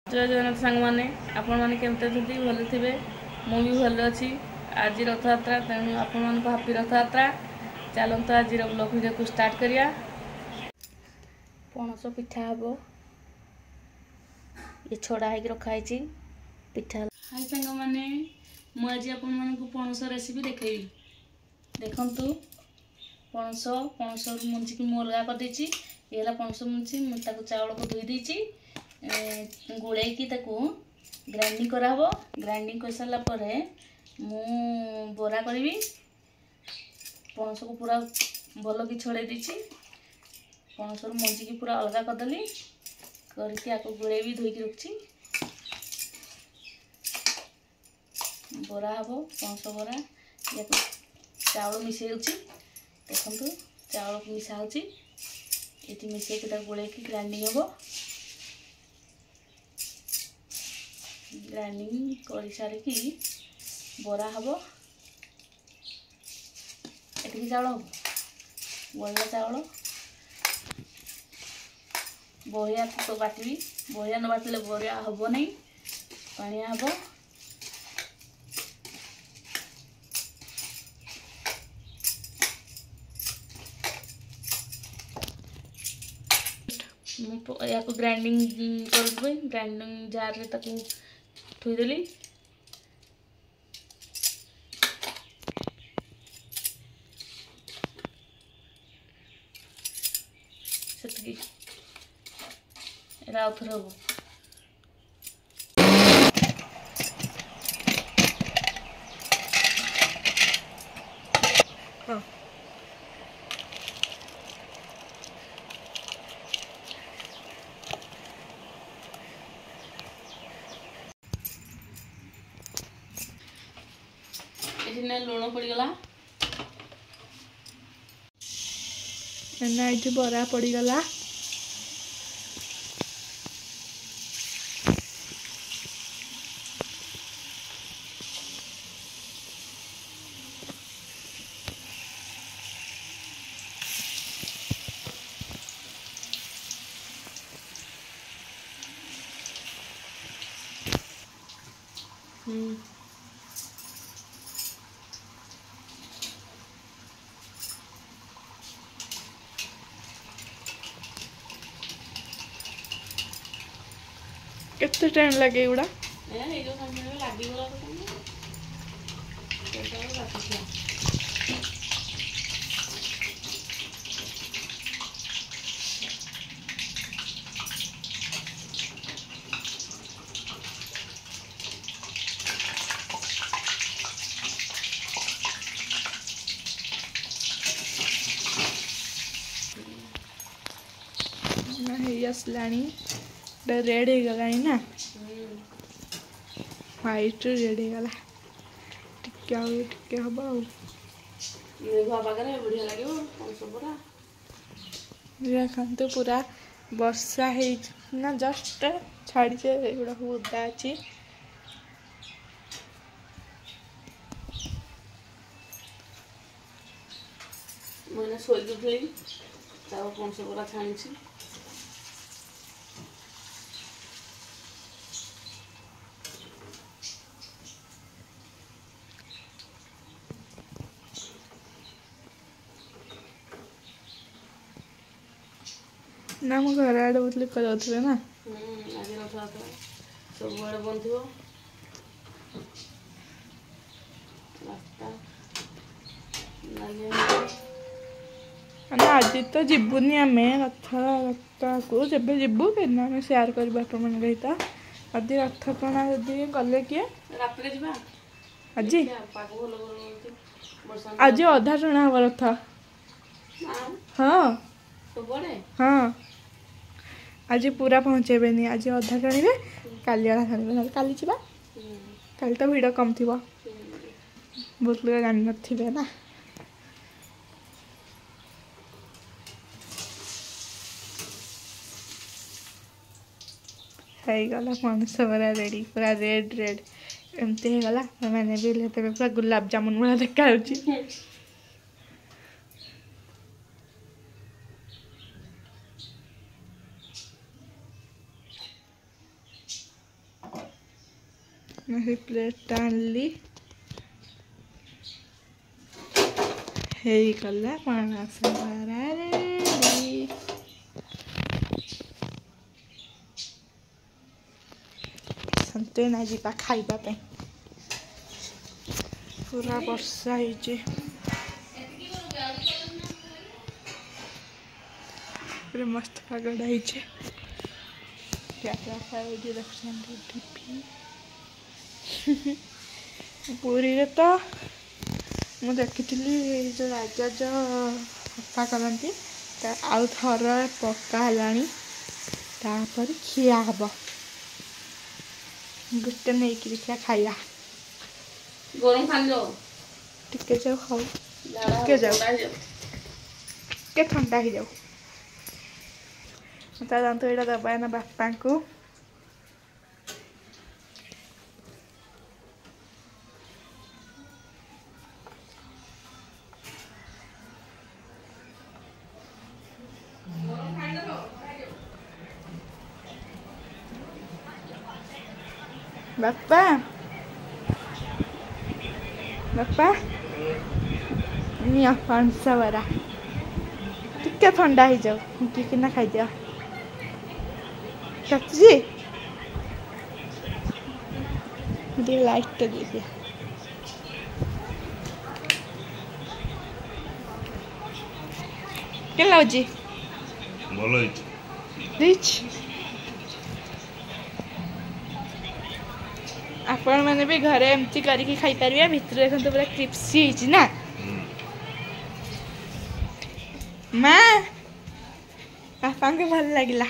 जय जगन्नाथ सांग मैंने आपण मैंने केमती अच्छे भल थे मु भी भल अच्छी आज रथयात्रा तेणु आपण मान हापी रथयात्रा। चलते आज ब्लॉग वीडियो को स्टार्ट करिया। पणस पिठा हम ये छड़ा हो रखाई पिठा। हाय सांग मैंने मुझे आपण मान पणस रेसिपी देखी देखु पणस पणस मुंजी की मुझे अलग करदे ये पणस मुंजी मुझे चाउल को धोई देती गोलैकी ग्राइंडिंग कराब। ग्राइंडिंग कर सारा पर मु बरा करी पणस को पूरा भल कि छड़े दी पणस मंजी की पूरा अलग करदेली करके गोले भी धोईकी रखी बरा हम पणस बरा या चाउल मिसई देखु चाउल मिसा ये मिसई गोलैकी ग्राइंडिंग हम ग्राइंडिंग कर सारिकी बरा हम एटिकी चाउल हम बड़ा चाउल बहिया तो बाटी बहिया न बाटिले बरिया हम नहीं पानिया हम या ग्राइंडिंग कर ग्राइंडिंग जार रे ताकू थोईदेली से आउ थे हम लुण पड़गला ये बरा पड़गला केते टाइम लगे गुड़ा रेड हो गला ना व्हाइट रेड हो गला टिके हम देखते पूरा वर्षा ना जस्ट छाड़ी गुड़ा ओदा अच्छी मैंने शोक उठली पणस बरा छाणी ना मो घर आड़े बहुत लोग जाते ना आज रथयात्रा सब आड़े बंद ना आज तो जीवनी आम रथ को जब जीवु आम सेयार कर आज रथ टଣା जदि गले किए आज आज अधा टଣା हम रथ हाँ हाँ आज पूरा पहुँचेबे नहीं आज अधा टणवे काली वाला टणवे काली जावा काली तो भिड़ कम थी बहुत लोग जान थे ना गला पणस बरा रेडी पूरा रेड रेड एमती गला मैंने भी लेते पूरा गुलाब जामुन वाला देखा मैं प्लेट आनली हे गला पणस बरा रेडी संते ना जी खाइबा पे पूरा वर्षा होइजे पूरा मस्त पागड़ा होइजे क्या क्या खाए जे रखछन टिफिन पूरी रे तो मु देखी जो राजा जो सफा करती आउ थर पक्का है तापर खिया हम गोटे नहीं कि देखिया खाइया गरम खालो टिके जाओ खाओ टिके जाओ के ठंडा ही जाओ ता जानतो एटा दबा ना बापा को बापा बापा पांच बरा टिके ठंडा ही जाओ कि ना खाई दिया चाची मुझे लाइट तो दीजिए क्या लाउजी बोलो रिच आपण मैंने भी घरे एमती करके खाई पारिबे भितर देखन तो पूरा क्रिप्सी हिची ना माँ पापा को भल लगिला